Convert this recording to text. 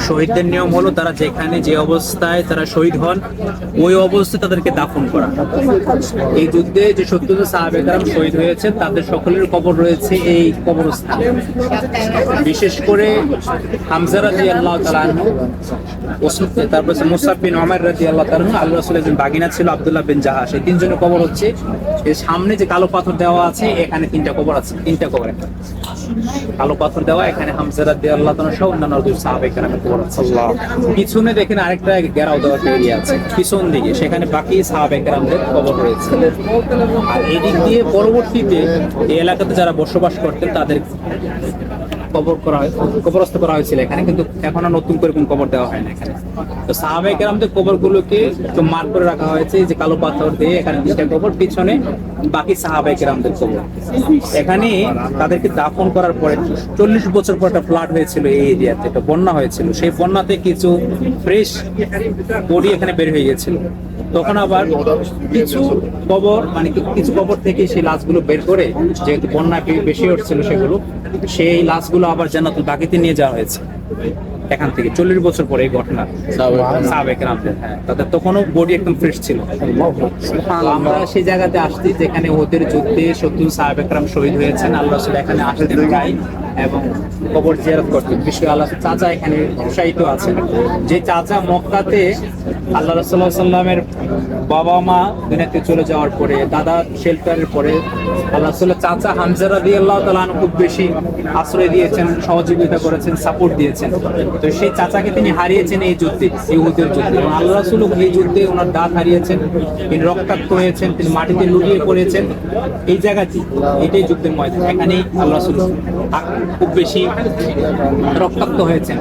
শহীদদের নিয়ম হলো তারা যেখানে যে অবস্থায় তারা শহীদ হন ওই অবস্থায় তাদেরকে দাফন করা। এই যুদ্ধে যে 70 জন সাহাবে কেরাম শহীদ হয়েছে তাদের সকলের কবর রয়েছে এই কবরস্থানে। বিশেষ করে হামজা রাদিয়াল্লাহু তাআলা আনহু, তারপর মুসআব বিন উমাইর রাদিয়াল্লাহু তাআলা আনহু, আল্লাহর রাসূলের একজন বাগিনা ছিল আব্দুল্লাহ বিন জাহাশ, এই তিনজনের কবর হচ্ছে এর সামনে যে কালো পাথর দেওয়া আছে এখানে তিনটা কবর আছে। তিনটা কবর, কালো পাথর দেওয়া, এখানে হামজা রাদিয়াল্লাহু তাআলা সহ অন্যান্য সাহাবে কেরামের কবর আছে। পিছনে দেখেন আরেকটা ঘেরাও দেওয়া এরিয়া আছে পিছন দিকে, সেখানে বাকি সাহাবে কেরামদের কবর রয়েছে। আর এদিক দিয়ে পরবর্তীতে এই এলাকাতে যারা বসবাস করতেন তাদের কবরস্থ করা হয়েছিল এখানে, কিন্তু এখন আর নতুন করে কোন কবর দেওয়া হয় না এখানে। তো সাহাবে কেরামদের কবরগুলোকে একটু মার্ক করে রাখা হয়েছে যে কালো পাথর দিয়ে, এখানে তিনটা কবর, পিছনে বাকি সাহাবে কেরামদের কবর। এখানে তাদেরকে দাফন করার পরে 40 বছর পর একটা ফ্লাড হয়েছিল এই এরিয়াতে, একটা বন্যা হয়েছিল। সেই বন্যাতে কিছু ফ্রেশ বডি এখানে বের হয়ে গেছিল। তখন আবার কিছু কবর, মানে কিছু কবর থেকে সেই লাশগুলো বের করে, যেহেতু বন্যা বেশি উঠছিল সেগুলো, সেই লাশগুলো আবার জান্নাতুল বাকিতে নিয়ে যাওয়া হয়েছে এখান থেকে 40 বছর পরে এই ঘটনা। সাহাবে কেরামদের, হ্যাঁ, তাদের তখনও বডি একদম ফ্রেশ ছিল। আমরা সেই জায়গাতে আসছি যেখানে ওদের যুদ্ধে 70 সাহাবে কেরাম শহীদ হয়েছেন। আল্লাহ রাসূল এখানে আসতেন প্রায় এবং কবর জিয়ারত করতেন। বিশেষ আল্লাহ চাচা এখানে উৎসাহিত আছেন, যে চাচা মক্কাতে আল্লাহ রাসূল সাল্লাল্লাহু আলাইহি ওয়াসাল্লামের বাবা মা দুনিয়াতে চলে যাওয়ার পরে, দাদা শেল্টারের পরে আল্লাহ রাসূলের চাচা হামজা রাদিয়াল্লাহু তাআলা আনহু খুব বেশি আশ্রয় দিয়েছেন, সহযোগিতা করেছেন, সাপোর্ট দিয়েছেন। তো সেই চাচাকে তিনি হারিয়েছেন এই যুদ্ধে, ইহুদের যুদ্ধে। এবং আল্লাহ রাসূল এই যুদ্ধে ওনার দাঁত হারিয়েছেন, তিনি রক্তাক্ত হয়েছেন, তিনি মাটিতে লুটিয়ে পড়েছেন এই জায়গাটি। এটাই যুদ্ধের ময়দান, এখানেই আল্লাহ রাসূল খুব বেশি রক্তাক্ত হয়েছেন।